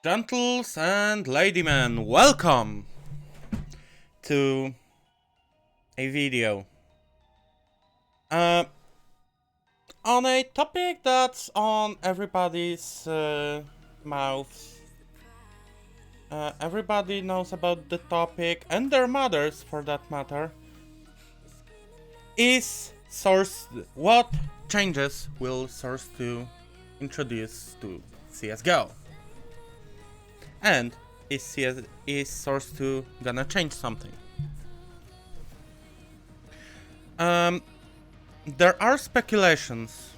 Gentles and ladymen, welcome to a video on a topic that's on everybody's mouths. Everybody knows about the topic, and their mothers for that matter. Is Source, what changes will Source 2 introduce to CSGO? And is Source 2 gonna change something? There are speculations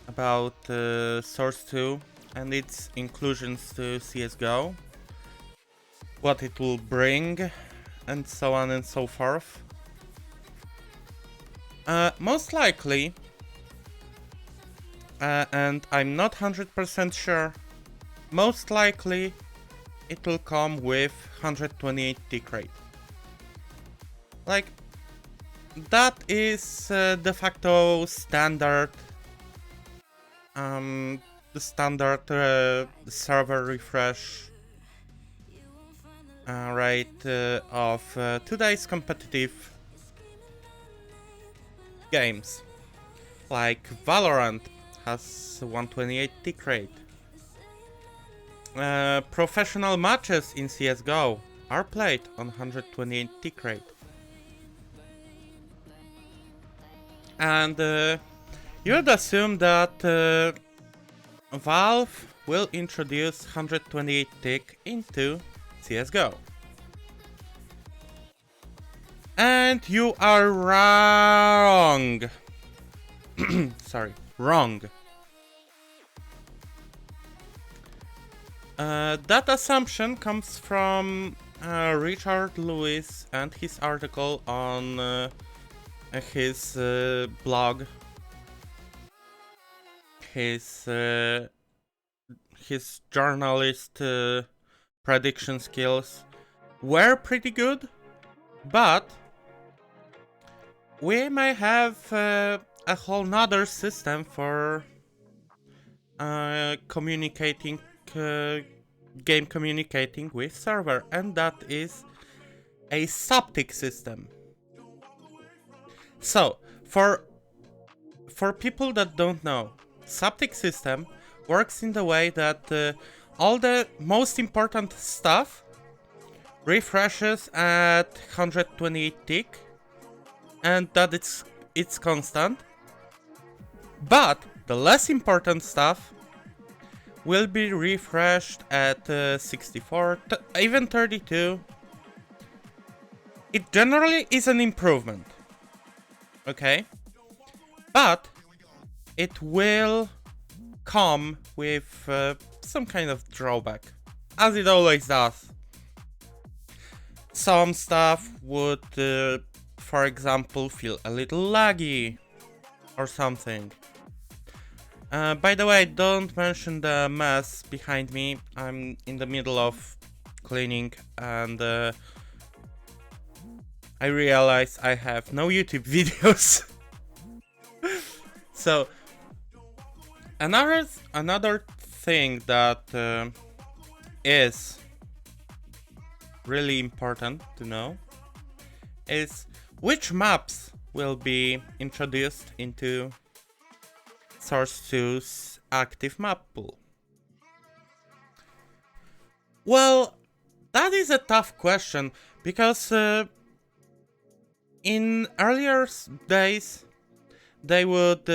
about Source 2 and its inclusions to CSGO, what it will bring, and so on and so forth. Most likely, and I'm not 100% sure, most likely it will come with 128 tick rate. Like, that is de facto standard, the standard server refresh rate of today's competitive games. Like Valorant has 128 tick rate. Professional matches in CSGO are played on 128 tick rate. And you'd assume that Valve will introduce 128 tick into CSGO. And you are wrong. Sorry, wrong. That assumption comes from Richard Lewis and his article on his blog. His journalist prediction skills were pretty good, but we may have a whole nother system for communicating, game communicating with server, and that is a SupTick system. So, for people that don't know, SupTick system works in the way that all the most important stuff refreshes at 128 tick, and that it's constant. But the less important stuff will be refreshed at 64, even 32. It generally is an improvement. Okay? But it will come with some kind of drawback, as it always does. Some stuff would, for example, feel a little laggy or something. By the way, don't mention the mess behind me. I'm in the middle of cleaning and I realize I have no YouTube videos. So another thing that is really important to know is which maps will be introduced into Source 2's active map pool. Well, that is a tough question because in earlier days they would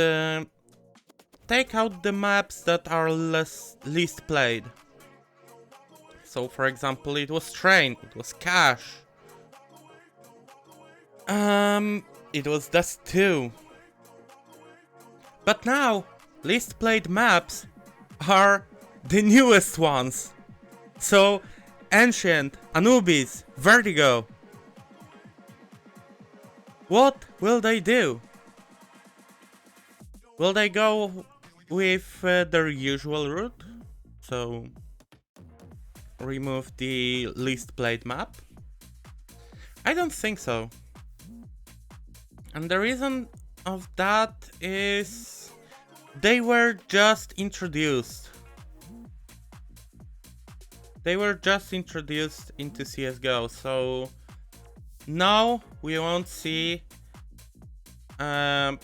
take out the maps that are least played. So, for example, it was Train, it was Cache, it was Dust 2. But now, least played maps are the newest ones. So, Ancient, Anubis, Vertigo. What will they do? Will they go with their usual route? So, remove the least played map? I don't think so. And the reason of that is they were just introduced. they were just introduced into CSGO, so now we won't see um,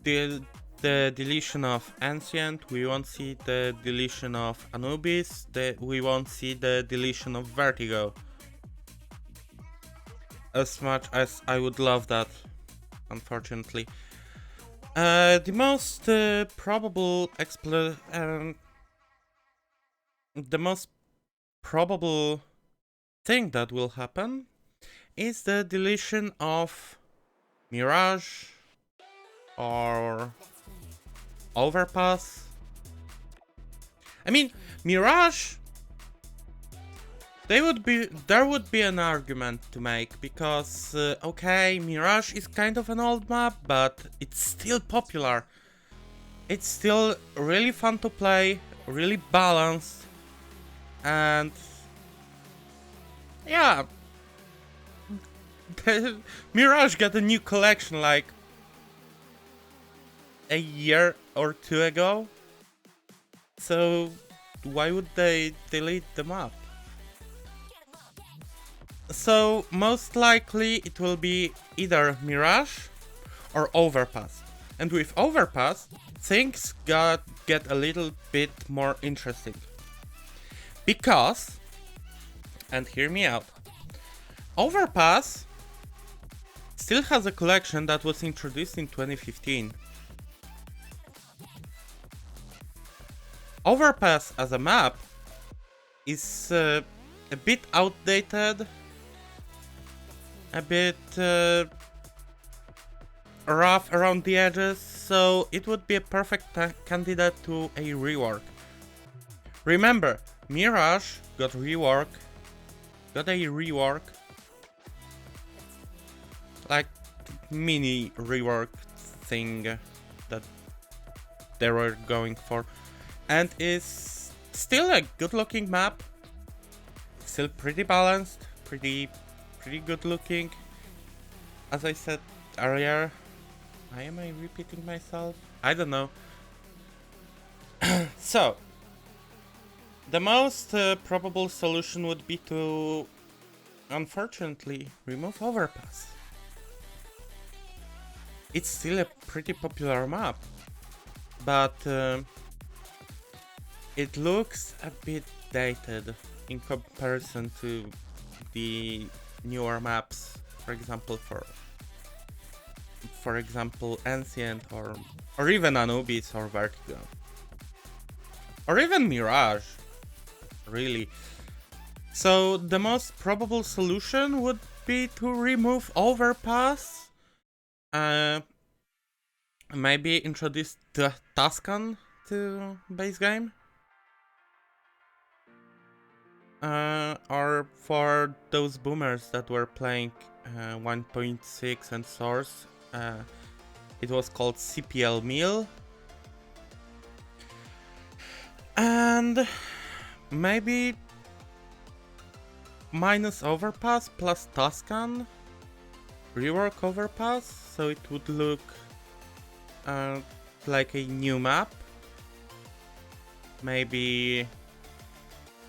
the deletion of Ancient, we won't see the deletion of Anubis, we won't see the deletion of Vertigo. As much as I would love that, unfortunately. The most probable the most probable thing that will happen is the deletion of Mirage or Overpass. I mean, Mirage, there would be an argument to make, because okay, Mirage is kind of an old map, but it's still popular. It's still really fun to play, really balanced, and yeah, Mirage got a new collection like a year or two ago, so why would they delete the map? So most likely it will be either Mirage or Overpass. And with Overpass, things get a little bit more interesting. Because, and hear me out, Overpass still has a collection that was introduced in 2015. Overpass as a map is a bit outdated, a bit rough around the edges, so it would be a perfect candidate to a rework. Remember, Mirage got a rework, like mini rework thing that they were going for, and is still a good looking map, still pretty balanced, pretty good looking. As I said earlier, am I repeating myself? I don't know. So, the most probable solution would be to, unfortunately, remove Overpass. It's still a pretty popular map, but it looks a bit dated in comparison to the newer maps, for example, for example, Ancient or even Anubis or Vertigo. Or even Mirage, really. So the most probable solution would be to remove Overpass, maybe introduce the Tuscan to base game. Or for those boomers that were playing 1.6 and Source, it was called CPL Meal. And maybe minus Overpass plus Tuscan, rework Overpass, so it would look like a new map. Maybe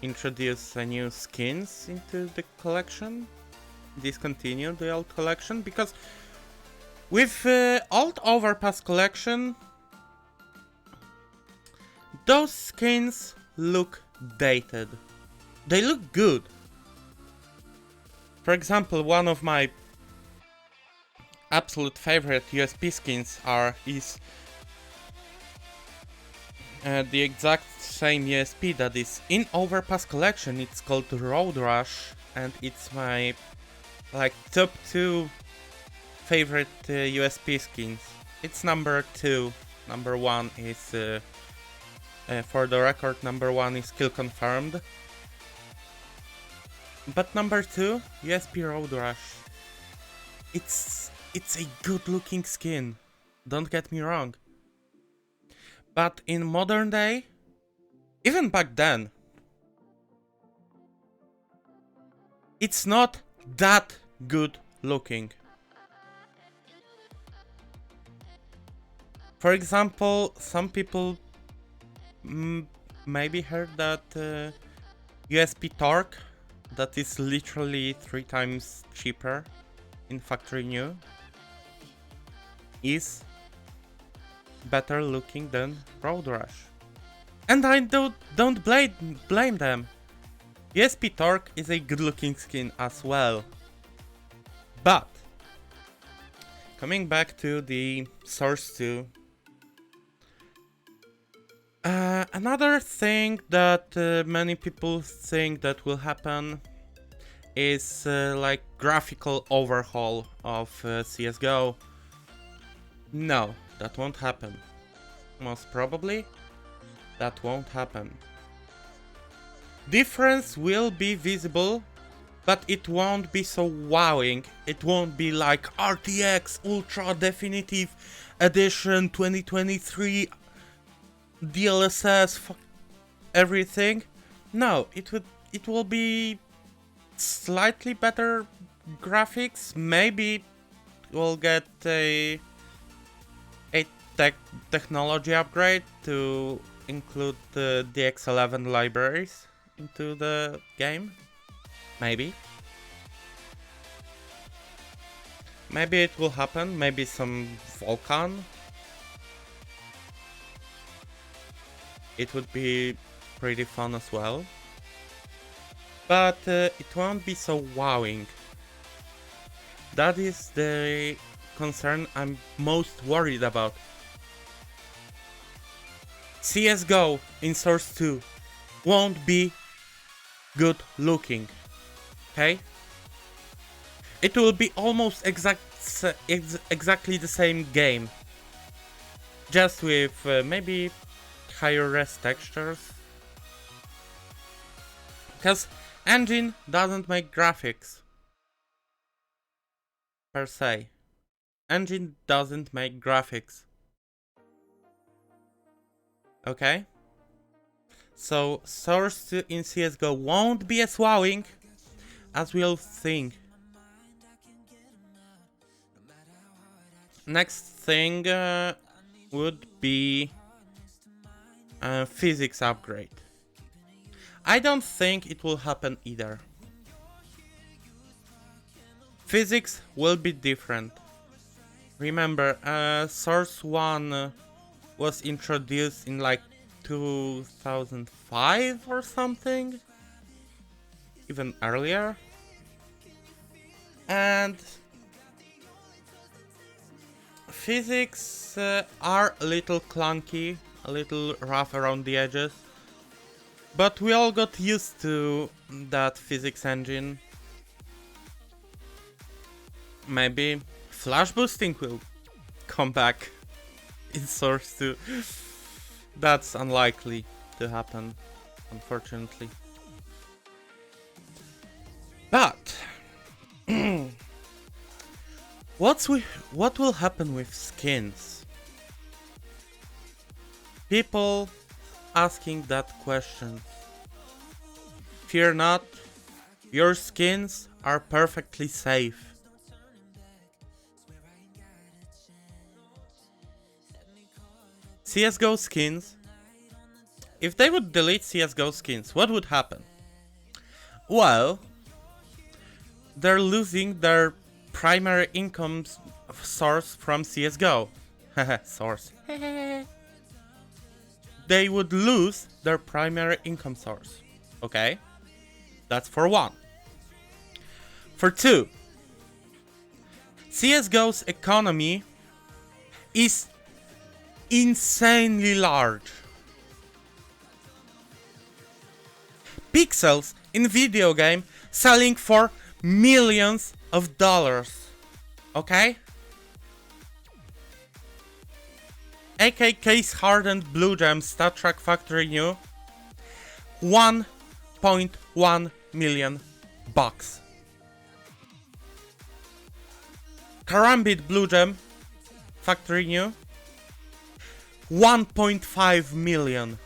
introduce new skins into the collection, discontinue the old collection, because with old Overpass collection, those skins look dated. They look good. For example, one of my absolute favorite USP skins is the exact same USP that is in Overpass collection. It's called Road Rush, and it's my top 2 favorite USP skins. It's number 2. Number 1 is for the record, number 1 is Kill Confirmed. But number 2, USP Road Rush. It's a good looking skin, don't get me wrong. But in modern day, even back then, it's not that good looking. For example, some people maybe heard that USP Torque, that is literally 3 times cheaper in factory new, is better looking than Road Rash. And I don't blame them. USP Torque is a good looking skin as well. But coming back to the Source 2, another thing that many people think that will happen is like graphical overhaul of CSGO. No, that won't happen. Most probably, that won't happen. Difference will be visible, but it won't be so wowing. It won't be like RTX Ultra Definitive Edition 2023 DLSS everything. No, it will be slightly better graphics. Maybe we'll get a technology upgrade to include the DX11 libraries into the game. Maybe it will happen. Maybe some Vulkan. It would be pretty fun as well. But it won't be so wowing. That is the concern I'm most worried about. CSGO in Source 2 won't be good looking. Okay? It will be almost exactly the same game. Just with maybe higher res textures. Because engine doesn't make graphics. Per se. Engine doesn't make graphics. Okay? So Source 2 in CSGO won't be as wowing as we'll think. Next thing would be physics upgrade. I don't think it will happen either. Physics will be different. Remember, Source 1 was introduced in like 2005 or something? Even earlier? And physics are a little clunky, a little rough around the edges. But we all got used to that physics engine. Maybe flash boosting will come back in Source 2. That's unlikely to happen, unfortunately. But what will happen with skins? People asking that question. Fear not, your skins are perfectly safe. CSGO skins, if they would delete CSGO skins, what would happen? Well, they're losing their primary income source from CSGO. Source. They would lose their primary income source. Okay? That's for one. For two, CSGO's economy is insanely large. Pixels in video game selling for millions of dollars. Okay? AK Case Hardened Blue Gem StatTrak Factory New, 1.1 million bucks. Karambit Blue Gem Factory New, 1.5 million.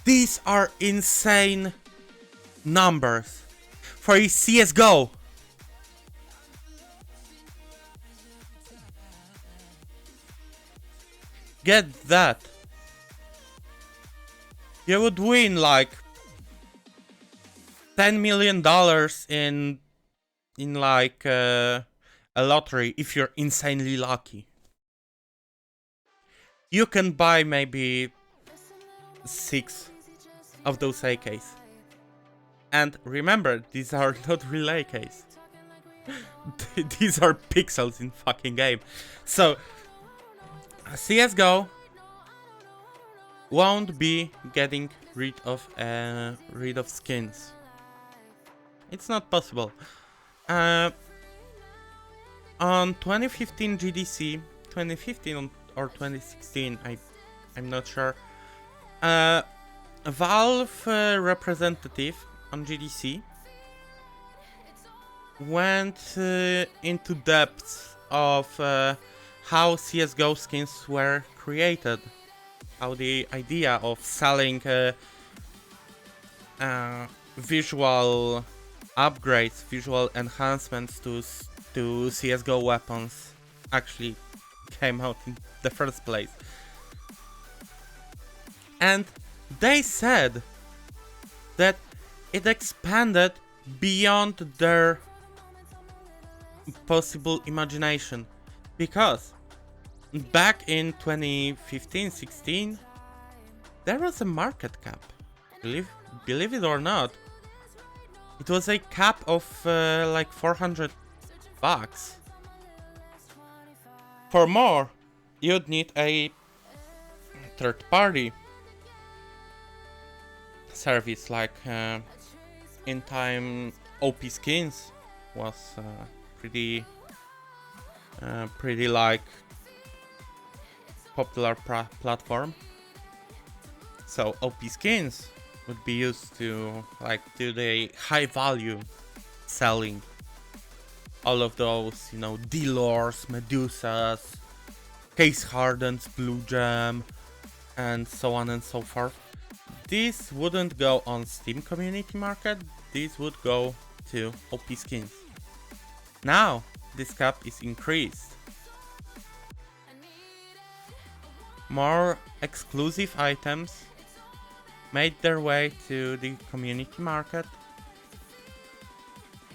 These are insane numbers for a CSGO. Get that. You would win like $10 million in like a lottery if you're insanely lucky. You can buy maybe 6 of those AKs. And remember, these are not real AKs. These are pixels in fucking game. So CSGO won't be getting rid of skins. It's not possible. On 2015 GDC, 2015 or 2016, I'm not sure. A Valve representative on GDC went into depth of how CSGO skins were created, how the idea of selling visual upgrades, visual enhancements to CSGO weapons actually came out in the first place. And they said that it expanded beyond their possible imagination, because back in 2015-16 there was a market cap. Believe it or not, it was a cap of like $400. For more, you'd need a third party service like In Time OP Skins was pretty like popular platform. So OP Skins would be used to like do the high value selling, all of those, you know, D-Lores, Medusas, Case Hardens, Blue Gem, and so on and so forth. This wouldn't go on Steam Community Market, this would go to OP Skins. Now, this cap is increased. More exclusive items made their way to the community market,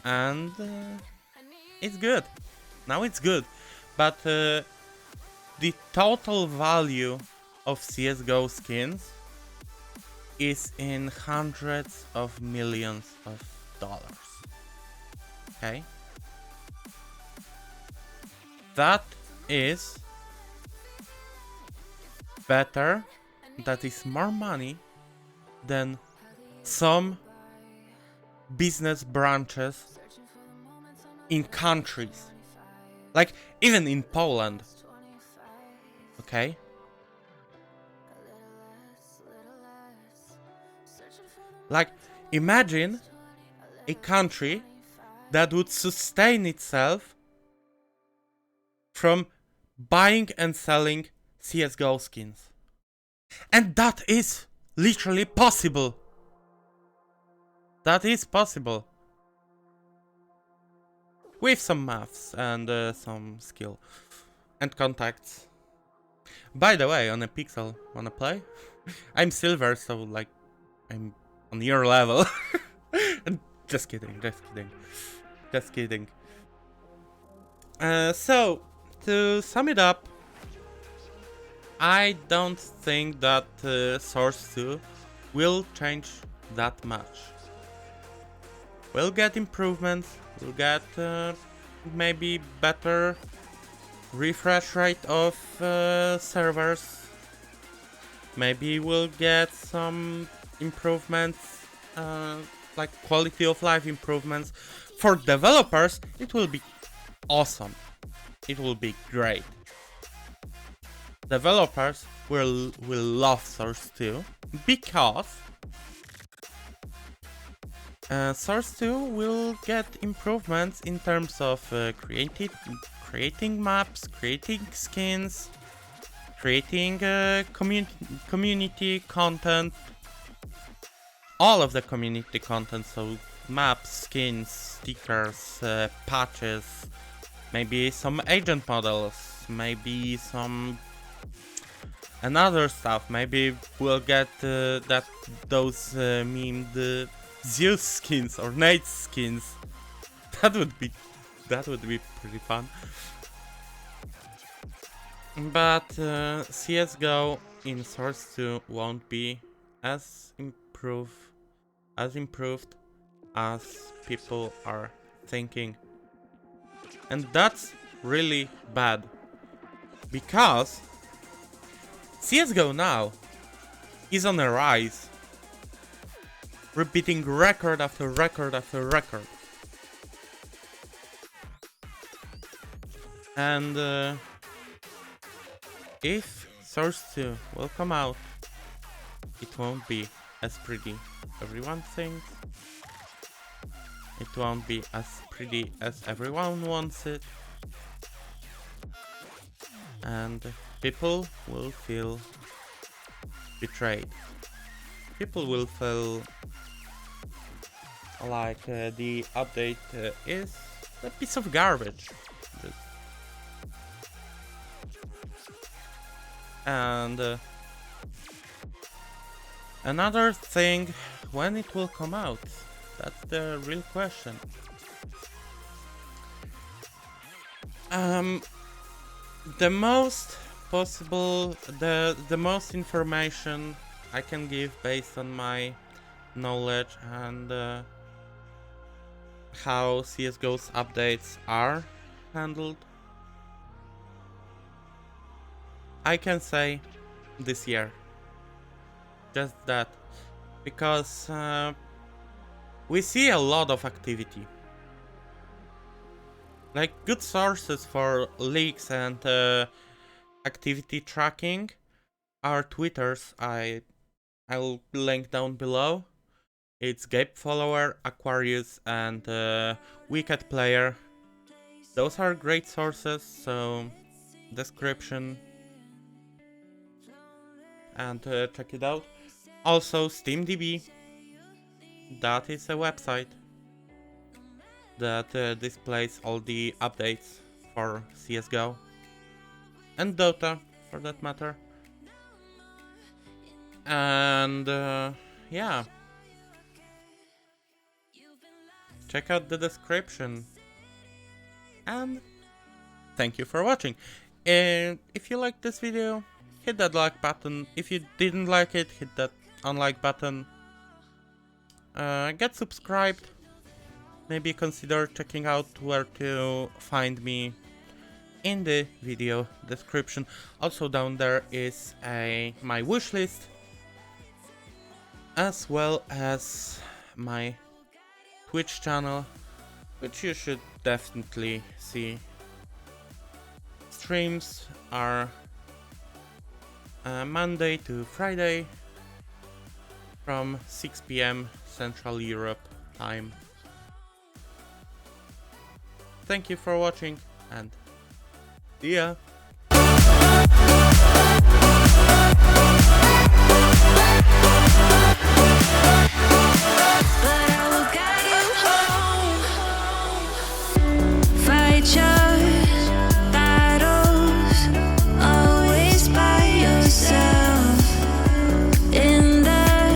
and it's good. Now it's good, but the total value of CSGO skins is in hundreds of millions of dollars. Okay? That is better, that is more money than some business branches in countries, like even in Poland. Okay? Like, imagine a country that would sustain itself from buying and selling CSGO skins. And that is literally possible. That is possible. With some maths and some skill and contacts. By the way, on a Pixel, wanna play? I'm silver, so like, I'm on your level. Just kidding. So, to sum it up, I don't think that Source 2 will change that much. We'll get improvements, we'll get maybe better refresh rate of servers, maybe we'll get some improvements, like quality of life improvements. For developers, it will be awesome, it will be great. Developers will love Source 2 because Source 2 will get improvements in terms of creating maps, creating skins, creating community content, all of the community content, so maps, skins, stickers, patches, maybe some agent models, maybe some another stuff. Maybe we'll get those memed Zeus skins or Nate skins. That would be pretty fun. But CS:GO in Source 2 won't be as improved as people are thinking. And that's really bad. Because CS:GO now is on a rise. Repeating record after record after record. And if Source 2 will come out, it won't be as pretty everyone thinks. It won't be as pretty as everyone wants it. And people will feel betrayed. People will feel like the update is a piece of garbage. And another thing, when it will come out, that's the real question. The most possible, the most information I can give based on my knowledge and how CS:GO's updates are handled, I can say this year. Just that. Because we see a lot of activity. Like good sources for leaks and activity tracking are Twitters. I'll link down below. It's Gabe Follower, Aquarius, and Wicked Player. Those are great sources, so description and check it out. Also SteamDB, that is a website that displays all the updates for CS:GO and Dota for that matter. And yeah, check out the description. And thank you for watching. And if you liked this video, hit that like button. If you didn't like it, hit that unlike button. Get subscribed. Maybe consider checking out where to find me in the video description. Also down there is my wishlist, as well as my Twitch channel, which you should definitely see. Streams are Monday to Friday from 6 PM Central Europe time. Thank you for watching and see ya! But I will guide you.